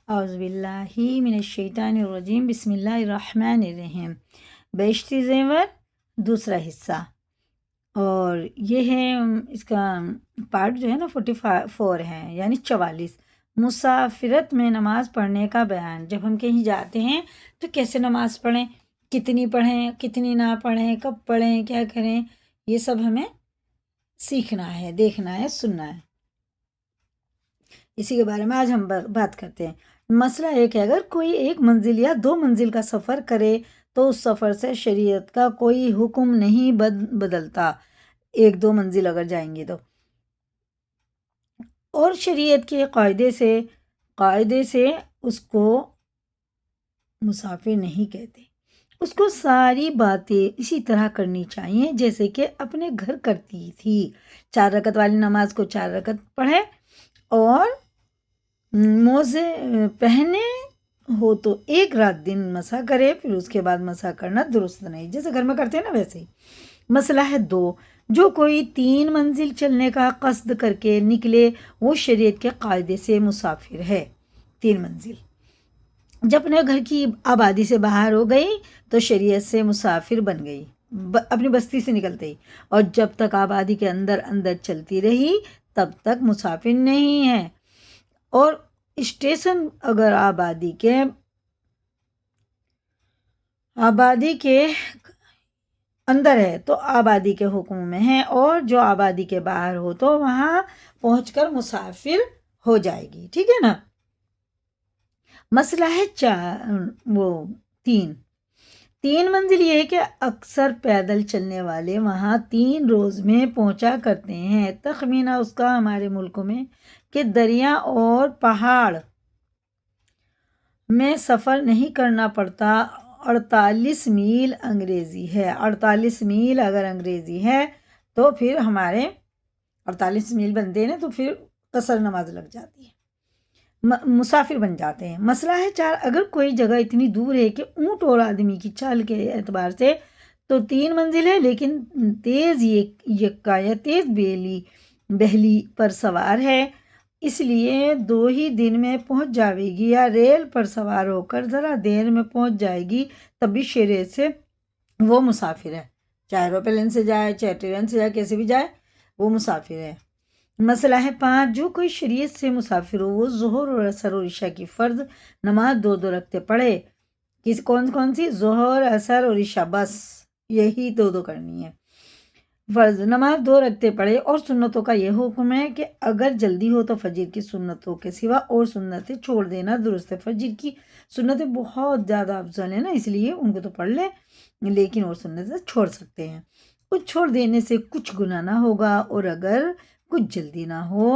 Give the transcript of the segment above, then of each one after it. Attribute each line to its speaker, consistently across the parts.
Speaker 1: اعوذ باللہ من الشیطان الرجیم، بسم اللہ الرحمن الرحیم۔ بیشتی زیور دوسرا حصہ، اور یہ ہے اس کا پارٹ جو ہے نا 44 ہے، یعنی 44۔ مسافرت میں نماز پڑھنے کا بیان۔ جب ہم کہیں جاتے ہیں تو کیسے نماز پڑھیں، کتنی پڑھیں، کتنی نہ پڑھیں، کب پڑھیں، کیا کریں، یہ سب ہمیں سیکھنا ہے، دیکھنا ہے، سننا ہے۔ اسی کے بارے میں آج ہم بات کرتے ہیں۔ مسئلہ ایک ہے، اگر کوئی ایک منزل یا 2 منزل کا سفر کرے تو اس سفر سے شریعت کا کوئی حکم نہیں بدلتا، 1-2 منزل اگر جائیں گے تو، اور شریعت کے قاعدے سے اس کو مسافر نہیں کہتے۔ اس کو ساری باتیں اسی طرح کرنی چاہیے جیسے کہ اپنے گھر کرتی تھی۔ 4 رکعت والی نماز کو 4 رکعت پڑھے، اور موزے پہنے ہو تو 1 رات دن مسح کرے، پھر اس کے بعد مسح کرنا درست نہیں، جیسے گھر میں کرتے ہیں نا ویسے ہی۔ مسئلہ ہے 2، جو کوئی 3 منزل چلنے کا قصد کر کے نکلے وہ شریعت کے قاعدے سے مسافر ہے۔ 3 منزل جب اپنے گھر کی آبادی سے باہر ہو گئی تو شریعت سے مسافر بن گئی، اپنی بستی سے نکلتے ہی، اور جب تک آبادی کے اندر چلتی رہی تب تک مسافر نہیں ہے۔ اور اسٹیشن اگر آبادی کے اندر ہے تو آبادی کے حکم میں ہے، اور جو آبادی کے باہر ہو تو وہاں پہنچ کر مسافر ہو جائے گی، ٹھیک ہے نا۔ مسئلہ ہے 3 منزل یہ ہے کہ اکثر پیدل چلنے والے وہاں 3 روز میں پہنچا کرتے ہیں۔ تخمینہ اس کا ہمارے ملک میں کہ دریا اور پہاڑ میں سفر نہیں کرنا پڑتا۔ 48 میل انگریزی ہے، 48 میل اگر انگریزی ہے تو پھر ہمارے 48 میل بنتے ہیں تو پھر قصر نماز لگ جاتی ہے، مسافر بن جاتے ہیں۔ مسئلہ ہے 4، اگر کوئی جگہ اتنی دور ہے کہ اونٹ اور آدمی کی چال کے اعتبار سے تو 3 منزل ہے، لیکن تیز یکا یا تیز بہلی پر سوار ہے، اس لیے 2 ہی دن میں پہنچ جاوے گی، یا ریل پر سوار ہو کر ذرا دیر میں پہنچ جائے گی، تب بھی شریعت سے وہ مسافر ہے، چاہے ایروپلین سے جائے، چاہے ٹرین سے جائے، کیسے بھی جائے وہ مسافر ہے۔ مسئلہ ہے 5، جو کوئی شریعت سے مسافر ہو وہ ظہر اور عصر اور عشاء کی فرض نماز 2 رکعتیں پڑھے۔ کون سی؟ ظہر، عصر اور عشاء، بس یہی 2 کرنی ہے۔ فرض نماز 2 رکعتیں پڑھے، اور سنتوں کا یہ حکم ہے کہ اگر جلدی ہو تو فجر کی سنتوں کے سوا اور سنتیں چھوڑ دینا درست ہے۔ فجر کی سنتیں بہت زیادہ افضل ہیں نا، اس لیے ان کو تو پڑھ لیں، لیکن اور سنتیں چھوڑ سکتے ہیں۔ کچھ چھوڑ دینے سے کچھ گناہ نہ ہوگا، اور اگر کچھ جلدی نہ ہو،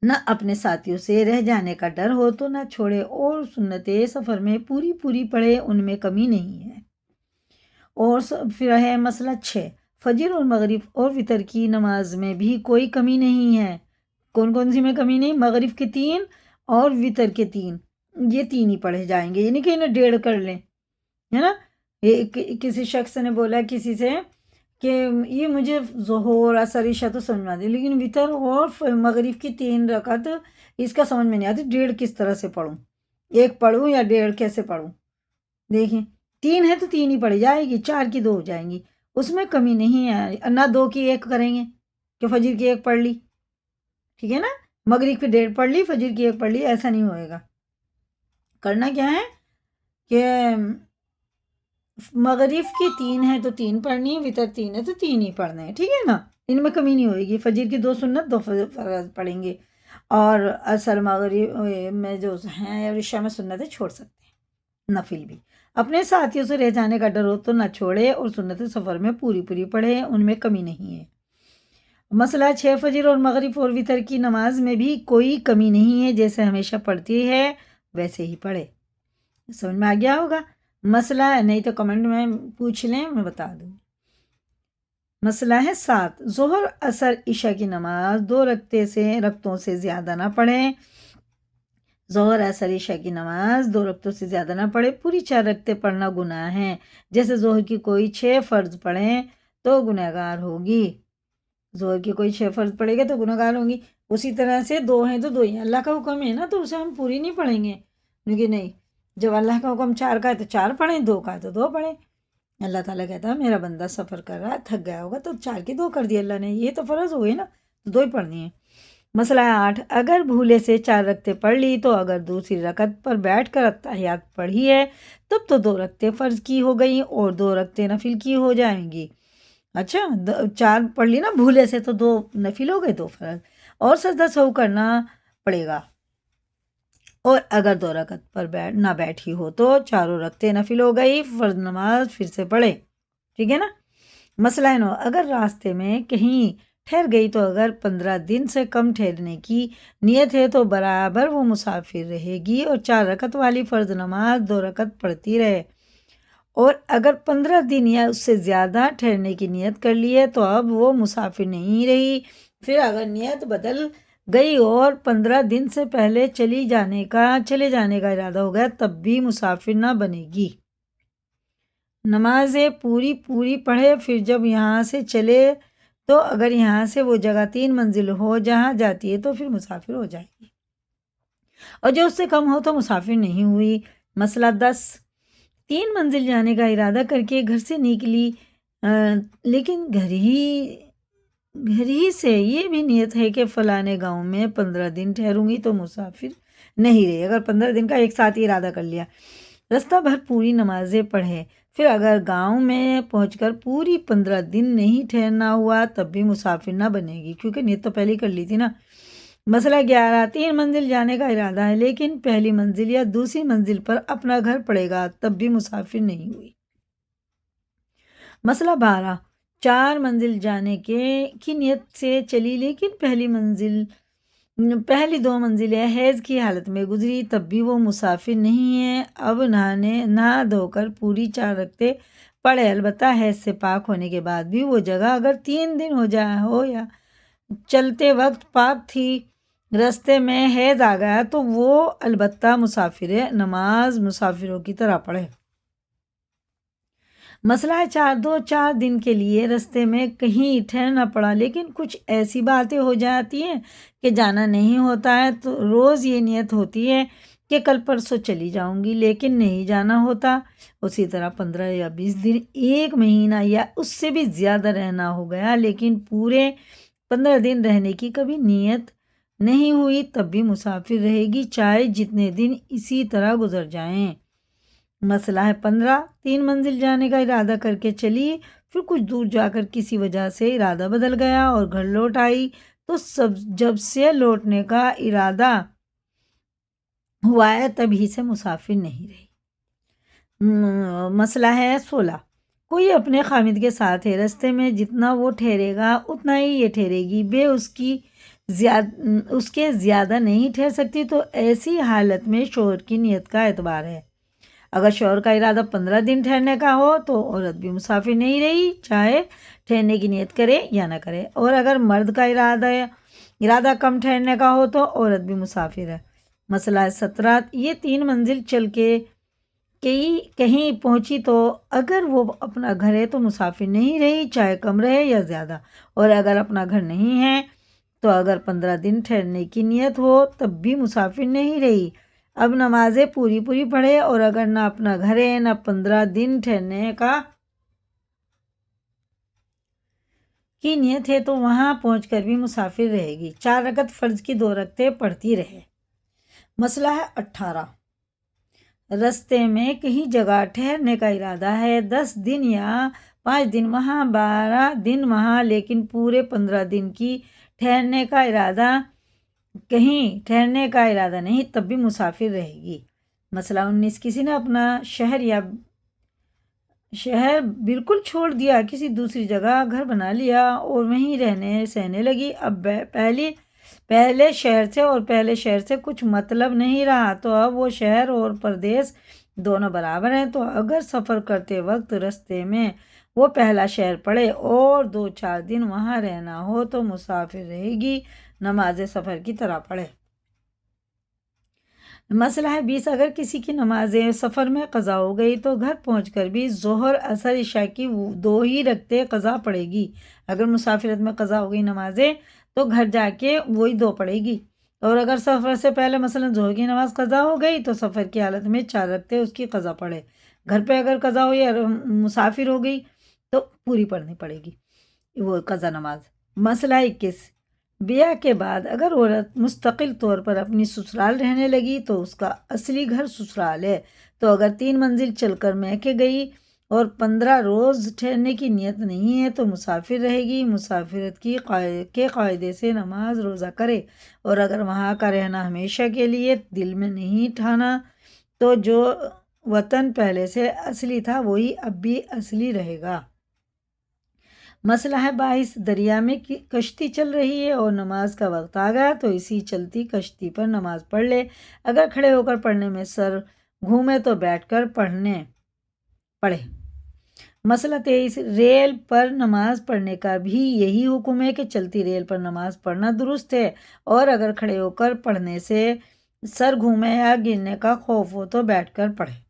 Speaker 1: نہ اپنے ساتھیوں سے رہ جانے کا ڈر ہو تو نہ چھوڑے، اور سنتیں سفر میں پوری پڑھے، ان میں کمی نہیں ہے۔ اور پھر ہے مسئلہ 6، فجر اور مغرب اور وتر کی نماز میں بھی کوئی کمی نہیں ہے۔ کون سی میں کمی نہیں؟ مغرب کے 3 اور وتر کے 3، یہ 3 ہی پڑھے جائیں گے، یعنی کہ انہیں 1.5 کر لیں، ہے نا۔ کسی شخص نے بولا کسی سے کہ یہ مجھے ظہر، عصر، عشاء تو سمجھ میں آتی، لیکن وتر اور مغرب کی 3 رکعت اس کا سمجھ میں نہیں آتی، 1.5 کس طرح سے پڑھوں، 1 پڑھوں یا 1.5 کیسے پڑھوں؟ دیکھیں 3 ہے تو 3 ہی پڑھی جائے گی، 4 کی 2 ہو جائیں گی، اس میں کمی نہیں ہے، نہ 2 کی 1 کریں گے کہ فجر کی 1 پڑھ لی، ٹھیک ہے نا، مغرب کی 1.5 پڑھ لی، فجر کی 1 پڑھ لی، ایسا نہیں ہوئے گا۔ کرنا کیا ہے کہ مغرب کی 3 ہے تو 3 پڑھنی ہے، وتر 3 ہے تو 3 ہی پڑھنے ہیں، ٹھیک ہے نا، ان میں کمی نہیں ہوئے گی۔ فجر کی 2 سنت، 2 فرض پڑھیں گے، اور عصر مغرب میں جو ہیں اور عشاء میں سنتیں چھوڑ سکتے ہیں، نفل بھی۔ اپنے ساتھیوں سے رہ جانے کا ڈر ہو تو نہ چھوڑے، اور سنتیں سفر میں پوری پڑھے، ان میں کمی نہیں ہے۔ مسئلہ 6، فجر اور مغرب اور وتر کی نماز میں بھی کوئی کمی نہیں ہے، جیسے ہمیشہ پڑھتی ہے ویسے ہی پڑھے۔ سمجھ میں آ گیا ہوگا۔ مسئلہ نہیں تو کمنٹ میں پوچھ لیں، میں بتا دوں۔ مسئلہ ہے 7، ظہر، عصر، عشاء کی نماز 2 رکعتوں سے زیادہ نہ پڑھیں۔ ظہر، عصر، عشاء کی نماز 2 رکعتوں سے زیادہ نہ پڑھے، پوری 4 رکعتیں پڑھنا گناہ ہے۔ جیسے ظہر کی کوئی 6 فرض پڑھیں تو گنہگار ہوگی، ظہر کی کوئی 6 فرض پڑھے گا تو گنہگار ہوگی، اسی طرح سے 2 ہیں تو 2 ہی، اللہ کا حکم ہے نا تو اسے ہم پوری نہیں پڑھیں گے، لیکن نہیں، جب اللہ کا حکم 4 کا ہے تو 4 پڑھیں، 2 کا ہے تو 2 پڑھیں۔ اللہ تعالیٰ کہتا ہے میرا بندہ سفر کر رہا ہے، تھک گیا ہوگا تو 4 کی 2 کر دی اللہ نے، یہ تو فرض ہو گئی نا، تو 2 ہی پڑھنی ہے۔ مسئلہ ہے 8، اگر بھولے سے 4 رکعتیں پڑھ لی تو اگر دوسری رکعت پر بیٹھ کر اتحیات پڑھی ہے تب تو 2 رکعتیں فرض کی ہو گئی اور 2 رکعتیں نفل کی ہو جائیں گی۔ اچھا 4 پڑھ لی نا بھولے سے تو 2 نفل ہو گئے 2 فرض، اور سجدہ سہو کرنا پڑے گا، اور اگر 2 رکعت پر نہ بیٹھی ہو تو 4 رکعتیں نفل ہو گئی، فرض نماز پھر سے پڑھے، ٹھیک ہے نا۔ مسئلہ 9، اگر راستے میں کہیں ٹھہر گئی تو اگر 15 دن سے کم ٹھہرنے کی نیت ہے تو برابر وہ مسافر رہے گی اور 4 رکعت والی فرض نماز 2 رکعت پڑھتی رہے، اور اگر 15 دن یا اس سے زیادہ ٹھہرنے کی نیت کر لی ہے تو اب وہ مسافر نہیں رہی۔ پھر اگر نیت بدل گئی اور 15 دن سے پہلے چلے جانے کا ارادہ ہو گیا تب بھی مسافر نہ بنے گی۔ نمازیں پوری پڑھے، پھر جب یہاں سے چلے تو اگر یہاں سے وہ جگہ 3 منزل ہو جہاں جاتی ہے تو پھر مسافر ہو جائے گی، اور جو اس سے کم ہو تو مسافر نہیں ہوئی۔ مسئلہ 10، 3 منزل جانے کا ارادہ کر کے گھر سے نکلی، لیکن گھر ہی سے یہ بھی نیت ہے کہ فلانے گاؤں میں 15 دن ٹھہروں گی تو مسافر نہیں رہے۔ اگر 15 دن کا ایک ساتھ ہی ارادہ کر لیا، رستہ بھر پوری نمازیں پڑھے، پھر اگر گاؤں میں پہنچ کر پوری 15 دن نہیں ٹھہرنا ہوا تب بھی مسافر نہ بنے گی، کیونکہ نیت تو پہلے ہی کر لی تھی نا۔ مسئلہ 11، 3 منزل جانے کا ارادہ ہے لیکن پہلی منزل یا دوسری منزل پر اپنا گھر پڑے گا تب بھی مسافر نہیں ہوئی۔ مسئلہ 12، 4 منزل جانے کی نیت سے چلی لیکن پہلی 2 منزلیں حیض کی حالت میں گزری تب بھی وہ مسافر نہیں ہے۔ اب نہا دھو کر پوری 4 رکعتیں پڑھے، البتہ حیض سے پاک ہونے کے بعد بھی وہ جگہ اگر 3 دن ہو یا چلتے وقت پاک تھی، رستے میں حیض آ گیا تو وہ البتہ مسافر ہے، نماز مسافروں کی طرح پڑھے۔ مسئلہ ہے 4 دن کے لیے رستے میں کہیں ٹھہرنا پڑا لیکن کچھ ایسی باتیں ہو جاتی ہیں کہ جانا نہیں ہوتا ہے، تو روز یہ نیت ہوتی ہے کہ کل پرسوں چلی جاؤں گی لیکن نہیں جانا ہوتا۔ اسی طرح 15 یا 20 دن، 1 مہینہ یا اس سے بھی زیادہ رہنا ہو گیا لیکن پورے 15 دن رہنے کی کبھی نیت نہیں ہوئی تب بھی مسافر رہے گی، چاہے جتنے دن اسی طرح گزر جائیں۔ مسئلہ ہے 15، 3 منزل جانے کا ارادہ کر کے چلی، پھر کچھ دور جا کر کسی وجہ سے ارادہ بدل گیا اور گھر لوٹ آئی تو جب سے لوٹنے کا ارادہ ہوا ہے تبھی سے مسافر نہیں رہی۔ مسئلہ ہے 16، کوئی اپنے خامد کے ساتھ ہے، رستے میں جتنا وہ ٹھہرے گا اتنا ہی یہ ٹھہرے گی، اس کے زیادہ نہیں ٹھہر سکتی، تو ایسی حالت میں شوہر کی نیت کا اعتبار ہے۔ اگر شوہر کا ارادہ 15 دن ٹھہرنے کا ہو تو عورت بھی مسافر نہیں رہی، چاہے ٹھہرنے کی نیت کرے یا نہ کرے، اور اگر مرد کا ارادہ کم ٹھہرنے کا ہو تو عورت بھی مسافر ہے۔ مسئلہ 17، یہ 3 منزل چل کے کہیں پہنچی تو اگر وہ اپنا گھر ہے تو مسافر نہیں رہی، چاہے کم رہے یا زیادہ، اور اگر اپنا گھر نہیں ہے تو اگر 15 دن ٹھہرنے کی نیت ہو تب بھی مسافر نہیں رہی۔ اب نمازیں پوری پڑھے، اور اگر نہ اپنا گھر ہے نہ 15 دن ٹھہرنے کی نیت ہے تو وہاں پہنچ کر بھی مسافر رہے گی، 4 رکعت فرض کی 2 رکعتیں پڑھتی رہے۔ مسئلہ ہے 18، رستے میں کہیں جگہ ٹھہرنے کا ارادہ ہے، 10 دن یا 5 دن وہاں، 12 دن وہاں، لیکن پورے 15 دن کی ٹھہرنے کا ارادہ نہیں تب بھی مسافر رہے گی۔ مسئلہ 19، کسی نے اپنا شہر بالکل چھوڑ دیا، کسی دوسری جگہ گھر بنا لیا اور وہیں سہنے لگی، اب پہلے شہر سے کچھ مطلب نہیں رہا تو اب وہ شہر اور پردیس دونوں برابر ہیں، تو اگر سفر کرتے وقت رستے میں وہ پہلا شہر پڑے اور 2-4 دن وہاں رہنا ہو تو مسافر رہے گی، نماز سفر کی طرح پڑھے۔ مسئلہ ہے 20، اگر کسی کی نماز سفر میں قضا ہو گئی تو گھر پہنچ کر بھی ظہر عصر عشاء کی 2 ہی رکعتیں قضا پڑے گی۔ اگر مسافرت میں قضا ہو گئی نمازیں تو گھر جا کے وہی 2 پڑھے گی، اور اگر سفر سے پہلے مثلاً ظہر کی نماز قضا ہو گئی تو سفر کی حالت میں 4 رکعتیں اس کی قضا پڑھے، گھر پہ اگر قضا ہوئی اور مسافر ہو گئی تو پوری پڑھنی پڑے گی وہ قضا نماز۔ مسئلہ 21، بیاہ کے بعد اگر عورت مستقل طور پر اپنی سسرال رہنے لگی تو اس کا اصلی گھر سسرال ہے، تو اگر 3 منزل چل کر میکے گئی اور 15 روز ٹھہرنے کی نیت نہیں ہے تو مسافر رہے گی، مسافرت کے قاعدے سے نماز روزہ کرے، اور اگر وہاں کا رہنا ہمیشہ کے لیے دل میں نہیں ٹھانا تو جو وطن پہلے سے اصلی تھا وہی اب بھی اصلی رہے گا۔ مسئلہ ہے 22، دریا میں کشتی چل رہی ہے اور نماز کا وقت آ گیا تو اسی چلتی کشتی پر نماز پڑھ لے، اگر کھڑے ہو کر پڑھنے میں سر گھومے تو بیٹھ کر پڑھے۔ مسئلہ 23، ریل پر نماز پڑھنے کا بھی یہی حکم ہے کہ چلتی ریل پر نماز پڑھنا درست ہے، اور اگر کھڑے ہو کر پڑھنے سے سر گھومے یا گرنے کا خوف ہو تو بیٹھ کر پڑھے۔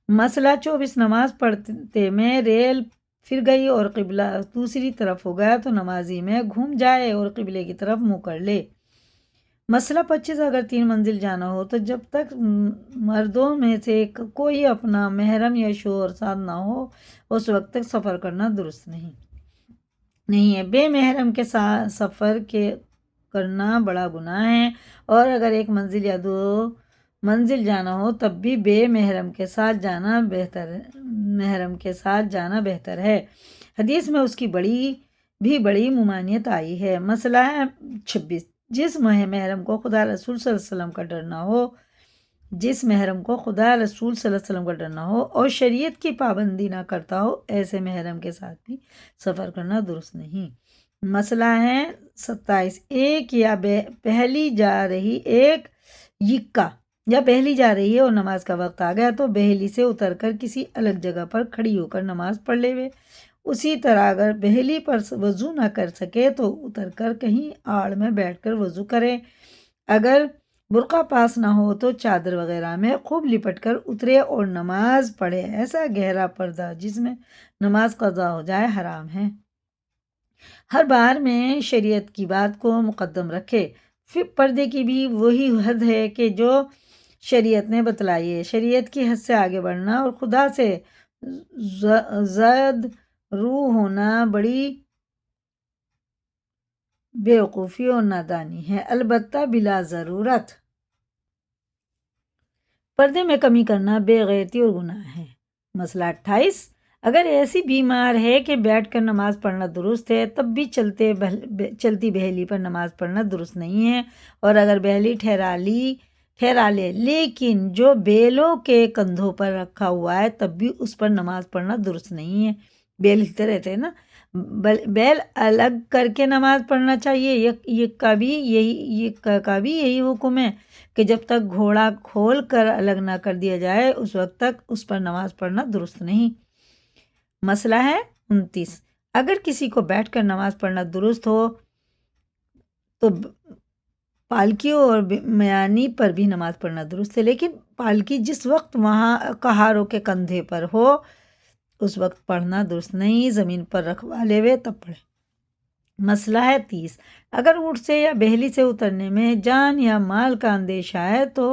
Speaker 1: مسئلہ 24، نماز پڑھتے میں ریل پھر گئی اور قبلہ دوسری طرف ہو گیا تو نمازی میں گھوم جائے اور قبلے کی طرف منہ کر لے۔ مسئلہ 25، اگر 3 منزل جانا ہو تو جب تک مردوں میں سے کوئی اپنا محرم یا شوہر ساتھ نہ ہو اس وقت تک سفر کرنا درست نہیں ہے۔ بے محرم کے ساتھ سفر کرنا بڑا گناہ ہے، اور اگر 1 منزل یا 2 منزل جانا ہو تب بھی بے محرم کے ساتھ جانا بہتر ہے، حدیث میں اس کی بڑی ممانعت آئی ہے۔ مسئلہ ہے 26، جس محرم کو خدا رسول صلی اللہ علیہ وسلم کا ڈرنا ہو اور شریعت کی پابندی نہ کرتا ہو ایسے محرم کے ساتھ بھی سفر کرنا درست نہیں۔ مسئلہ ہے 27، ایک یا پہلی جا رہی ہے اور نماز کا وقت آ گیا تو بہلی سے اتر کر کسی الگ جگہ پر کھڑی ہو کر نماز پڑھ لے۔ اسی طرح اگر بہلی پر وضو نہ کر سکے تو اتر کر کہیں آڑ میں بیٹھ کر وضو کرے، اگر برقع پاس نہ ہو تو چادر وغیرہ میں خوب لپٹ کر اترے اور نماز پڑھے۔ ایسا گہرا پردہ جس میں نماز قضا ہو جائے حرام ہے۔ ہر بار میں شریعت کی بات کو مقدم رکھے، پھر پردے کی بھی وہی حد ہے کہ جو شریعت نے بتلائی ہے۔ شریعت کی حد سے آگے بڑھنا اور خدا سے زد رو ہونا بڑی بیوقوفی اور نادانی ہے، البتہ بلا ضرورت پردے میں کمی کرنا بے غیرتی اور گناہ ہے۔ مسئلہ 28، اگر ایسی بیمار ہے کہ بیٹھ کر نماز پڑھنا درست ہے تب بھی چلتی بہلی پر نماز پڑھنا درست نہیں ہے، اور اگر بہلی ٹھہرا لے لیکن جو بیلوں کے کندھوں پر رکھا ہوا ہے تب بھی اس پر نماز پڑھنا درست نہیں ہے۔ بیل ہلتے رہتے ہیں نا، بیل الگ کر کے نماز پڑھنا چاہیے۔ یہ کا بھی یہی حکم ہے کہ جب تک گھوڑا کھول کر الگ نہ کر دیا جائے اس وقت تک اس پر نماز پڑھنا درست نہیں۔ مسئلہ ہے 29، اگر کسی کو بیٹھ کر نماز پڑھنا درست ہو تو پالکی اور میانی پر بھی نماز پڑھنا درست ہے، لیکن پالکی جس وقت وہاں کہاروں کے کندھے پر ہو اس وقت پڑھنا درست نہیں، زمین پر رکھوا لے ہوئے تب پڑھے۔ مسئلہ ہے 30، اگر اونٹ سے یا بہلی سے اترنے میں جان یا مال کا اندیشہ ہے تو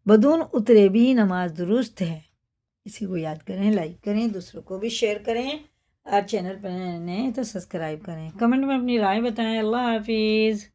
Speaker 1: بدون اترے بھی نماز درست ہے۔ اسی کو یاد کریں، لائک کریں، دوسروں کو بھی شیئر کریں، اور چینل پر نئے تو سبسکرائب کریں، کمنٹ میں اپنی رائے بتائیں۔ اللہ حافظ۔